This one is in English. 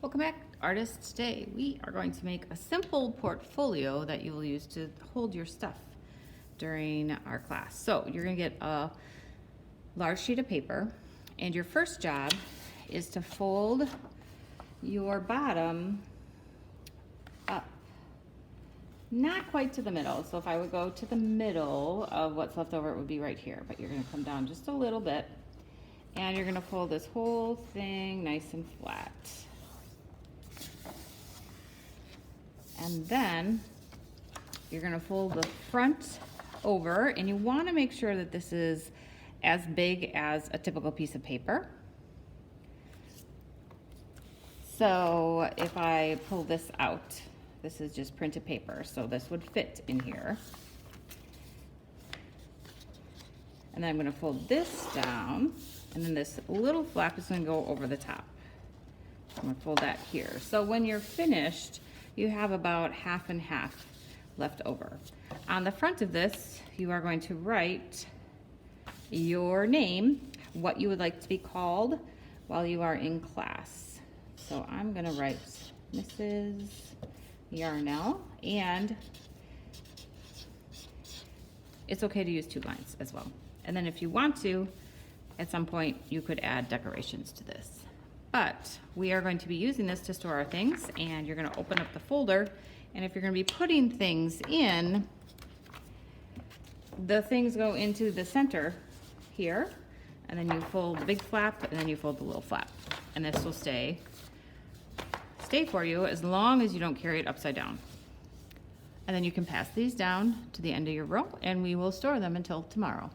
Welcome back, artists. Today we are going to make a simple portfolio that you will use to hold your stuff during our class. So you're going to get a large sheet of paper, and your first job is to fold your bottom up, not quite to the middle. So if I would go to the middle of what's left over, it would be right here, but you're going to come down just a little bit, and you're going to fold this whole thing nice and flat. And then you're going to fold the front over, and you want to make sure that this is as big as a typical piece of paper. So if I pull this out, this is just printed paper, so this would fit in here. And then I'm going to fold this down, and then this little flap is going to go over the top. I'm going to fold that here. So when you're finished, you have about half and half left over. On the front of this, you are going to write your name, what you would like to be called while you are in class. So I'm going to write Mrs. Yarnell, and it's okay to use 2 lines as well. And then if you want to, at some point, you could add decorations to this. But we are going to be using this to store our things, and you're going to open up the folder, and if you're going to be putting things in, the things go into the center here, and then you fold the big flap, and then you fold the little flap, and this will stay for you as long as you don't carry it upside down. And then you can pass these down to the end of your row, and we will store them until tomorrow.